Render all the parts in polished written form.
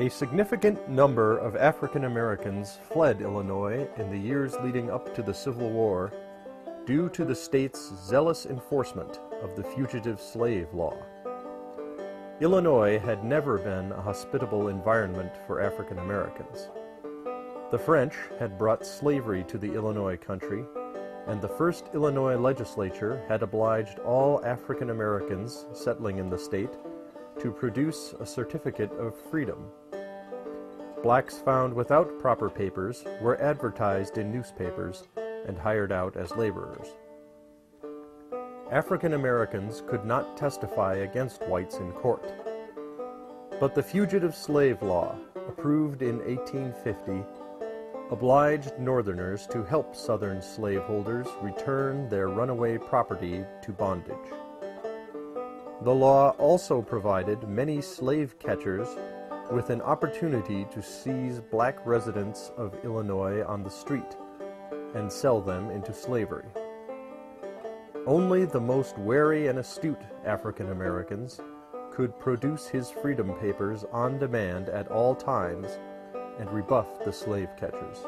A significant number of African Americans fled Illinois in the years leading up to the Civil War due to the state's zealous enforcement of the fugitive slave law. Illinois had never been a hospitable environment for African Americans. The French had brought slavery to the Illinois country, and the first Illinois legislature had obliged all African Americans settling in the state to produce a certificate of freedom. Blacks found without proper papers were advertised in newspapers and hired out as laborers. African Americans could not testify against whites in court. But the Fugitive Slave Law, approved in 1850, obliged Northerners to help Southern slaveholders return their runaway property to bondage. The law also provided many slave catchers with an opportunity to seize black residents of Illinois on the street and sell them into slavery. Only the most wary and astute African Americans could produce his freedom papers on demand at all times and rebuff the slave catchers.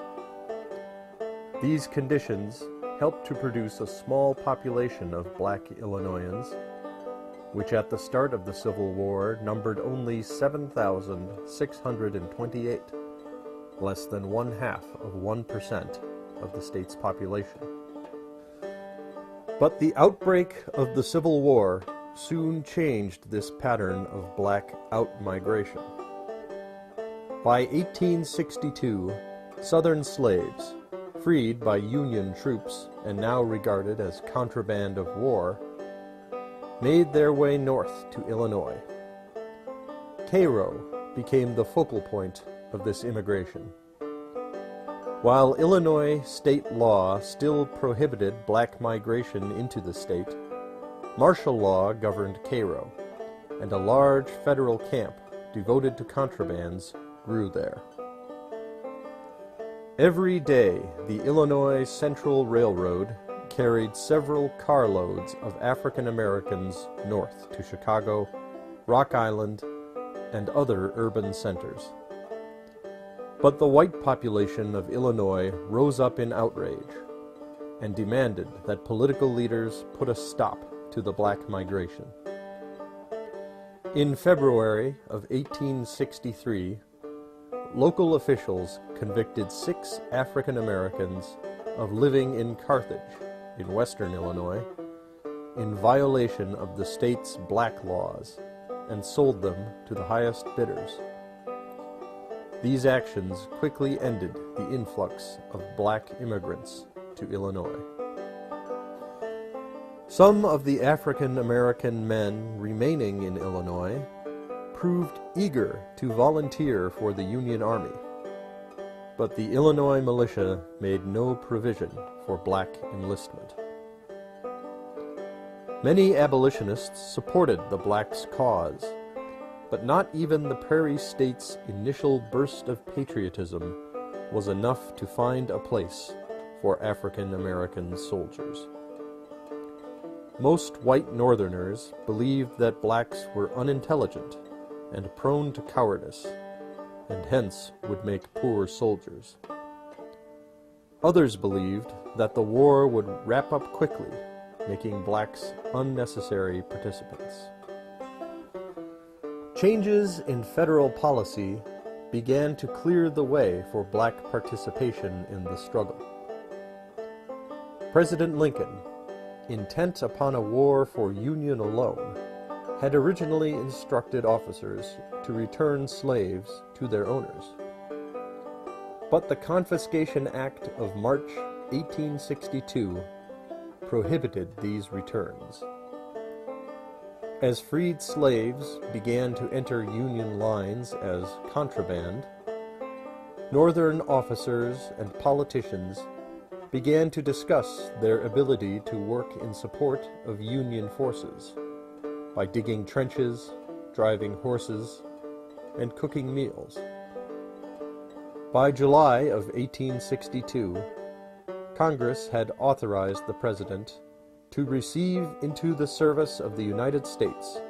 These conditions helped to produce a small population of black Illinoisans, which at the start of the Civil War numbered only 7,628, less than 0.5% of the state's population. But the outbreak of the Civil War soon changed this pattern of black out-migration. By 1862, Southern slaves, freed by Union troops and now regarded as contraband of war, made their way north to Illinois. Cairo became the focal point of this immigration. While Illinois state law still prohibited black migration into the state, martial law governed Cairo, and a large federal camp devoted to contrabands grew there. Every day, the Illinois Central Railroad carried several carloads of African Americans north to Chicago, Rock Island, and other urban centers. But the white population of Illinois rose up in outrage and demanded that political leaders put a stop to the black migration. In February of 1863, local officials convicted 6 African Americans of living in Carthage, in western Illinois, in violation of the state's black laws, and sold them to the highest bidders. These actions quickly ended the influx of black immigrants to Illinois. Some of the African American men remaining in Illinois proved eager to volunteer for the Union Army, but the Illinois militia made no provision for black enlistment. Many abolitionists supported the blacks' cause, but not even the Prairie State's initial burst of patriotism was enough to find a place for African American soldiers. Most white Northerners believed that blacks were unintelligent and prone to cowardice, and hence would make poor soldiers. Others believed that the war would wrap up quickly, making blacks unnecessary participants. Changes in federal policy began to clear the way for black participation in the struggle. President Lincoln, intent upon a war for Union alone, had originally instructed officers to return slaves to their owners. But the Confiscation Act of March 1862 prohibited these returns. As freed slaves began to enter Union lines as contraband, Northern officers and politicians began to discuss their ability to work in support of Union forces by digging trenches, driving horses, and cooking meals. By July of 1862, Congress had authorized the President to receive into the service of the United States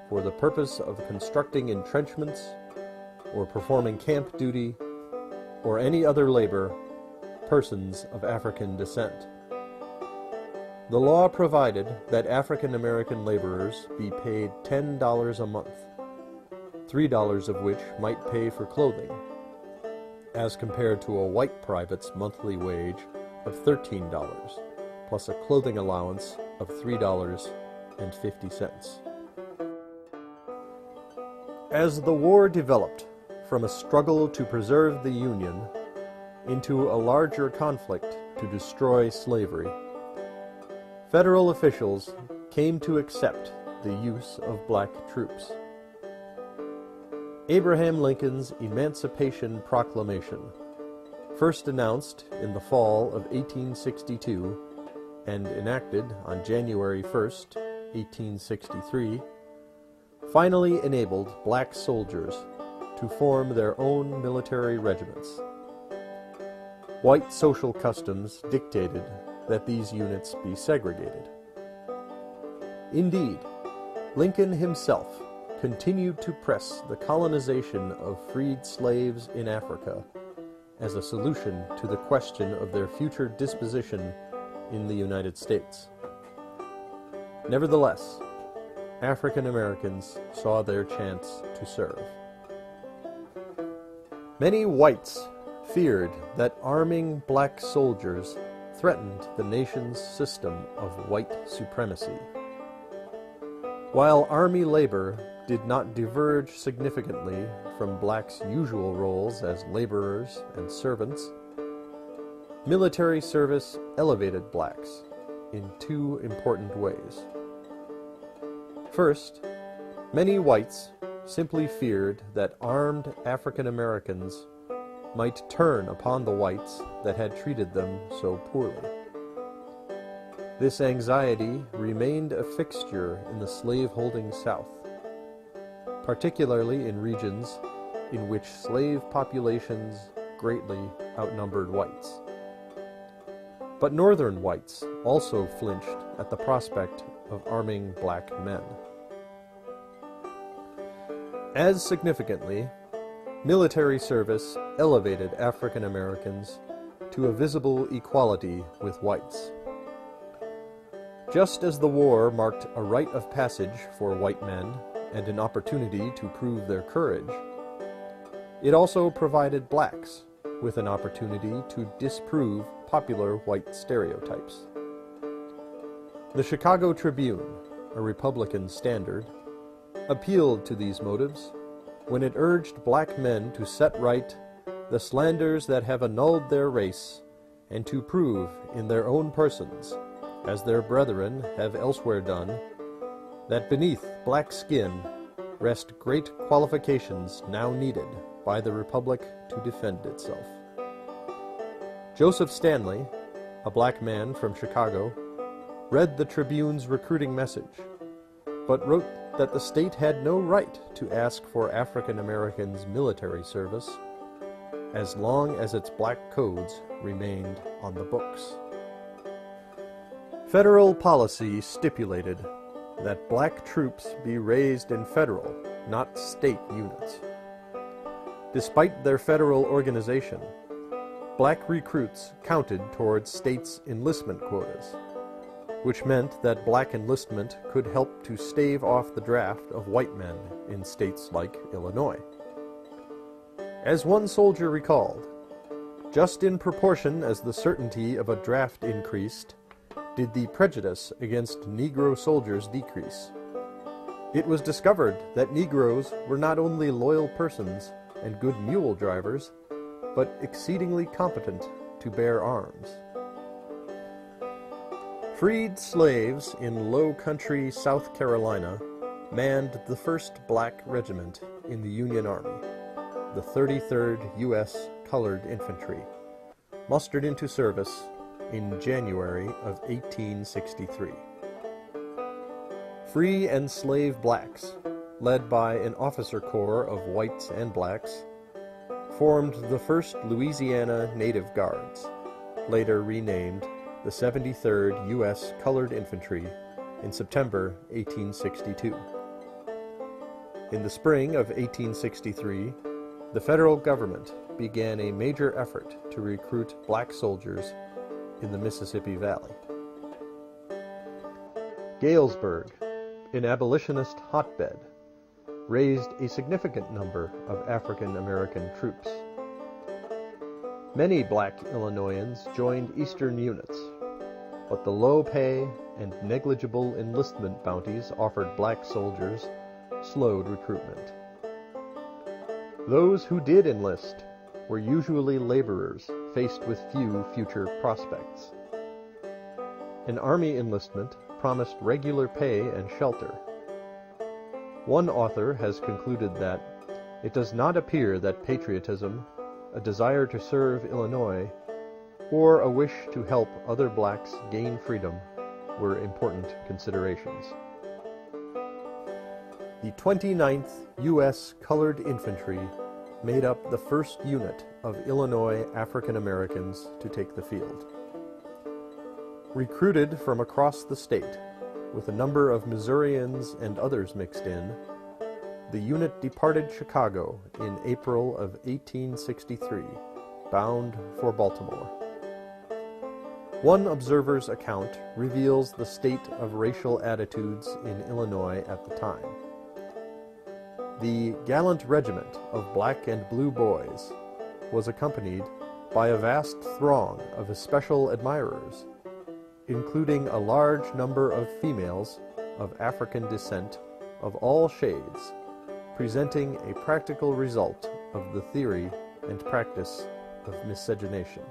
for the purpose of constructing entrenchments, or performing camp duty or any other labor persons of African descent. The law provided that African American laborers be paid $10 a month, $3 of which might pay for clothing, as compared to a white private's monthly wage of $13, plus a clothing allowance of $3.50. As the war developed from a struggle to preserve the Union into a larger conflict to destroy slavery, federal officials came to accept the use of black troops. Abraham Lincoln's Emancipation Proclamation, first announced in the fall of 1862 and enacted on January 1st, 1863, finally enabled black soldiers to form their own military regiments. White social customs dictated that these units be segregated. Indeed, Lincoln himself continued to press the colonization of freed slaves in Africa as a solution to the question of their future disposition in the United States. Nevertheless, African Americans saw their chance to serve. Many whites feared that arming black soldiers threatened the nation's system of white supremacy. While army labor did not diverge significantly from blacks' usual roles as laborers and servants, military service elevated blacks in two important ways. First, many whites simply feared that armed African Americans might turn upon the whites that had treated them so poorly. This anxiety remained a fixture in the slave-holding South, particularly in regions in which slave populations greatly outnumbered whites. But Northern whites also flinched at the prospect of arming black men. As significantly, military service elevated African Americans to a visible equality with whites. Just as the war marked a rite of passage for white men and an opportunity to prove their courage, it also provided blacks with an opportunity to disprove popular white stereotypes. The Chicago Tribune, a Republican standard, appealed to these motives when it urged black men to set right the slanders that have annulled their race and to prove in their own persons, as their brethren have elsewhere done, that beneath black skin rest great qualifications now needed by the Republic to defend itself. Joseph Stanley, a black man from Chicago, read the Tribune's recruiting message, but wrote that the state had no right to ask for African Americans' military service as long as its black codes remained on the books. Federal policy stipulated that black troops be raised in federal, not state units. Despite their federal organization, black recruits counted towards states' enlistment quotas, which meant that black enlistment could help to stave off the draft of white men in states like Illinois. As one soldier recalled, just in proportion as the certainty of a draft increased, did the prejudice against Negro soldiers decrease. It was discovered that Negroes were not only loyal persons and good mule drivers, but exceedingly competent to bear arms. Freed slaves in low country South Carolina manned the 1st Black Regiment in the Union Army, the 33rd U.S. Colored Infantry, mustered into service in January of 1863. Free and slave blacks, led by an officer corps of whites and blacks, formed the 1st Louisiana Native Guards, later renamed the 73rd U.S. Colored Infantry, in September 1862. In the spring of 1863, the federal government began a major effort to recruit black soldiers in the Mississippi Valley. Galesburg, an abolitionist hotbed, raised a significant number of African American troops. Many black Illinoisans joined Eastern units, but the low pay and negligible enlistment bounties offered black soldiers slowed recruitment. Those who did enlist were usually laborers faced with few future prospects. An army enlistment promised regular pay and shelter. One author has concluded that it does not appear that patriotism, a desire to serve Illinois, or a wish to help other blacks gain freedom were important considerations. The 29th U.S. Colored Infantry made up the first unit of Illinois African Americans to take the field. Recruited from across the state, with a number of Missourians and others mixed in, the unit departed Chicago in April of 1863, bound for Baltimore. One observer's account reveals the state of racial attitudes in Illinois at the time. The gallant regiment of black and blue boys was accompanied by a vast throng of especial admirers, including a large number of females of African descent of all shades, presenting a practical result of the theory and practice of miscegenation.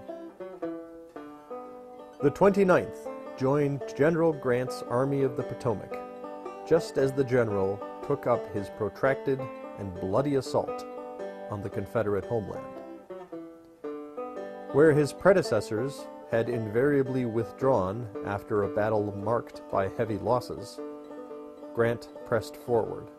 The 29th joined General Grant's Army of the Potomac, just as the general took up his protracted and bloody assault on the Confederate homeland. Where his predecessors had invariably withdrawn after a battle marked by heavy losses, Grant pressed forward.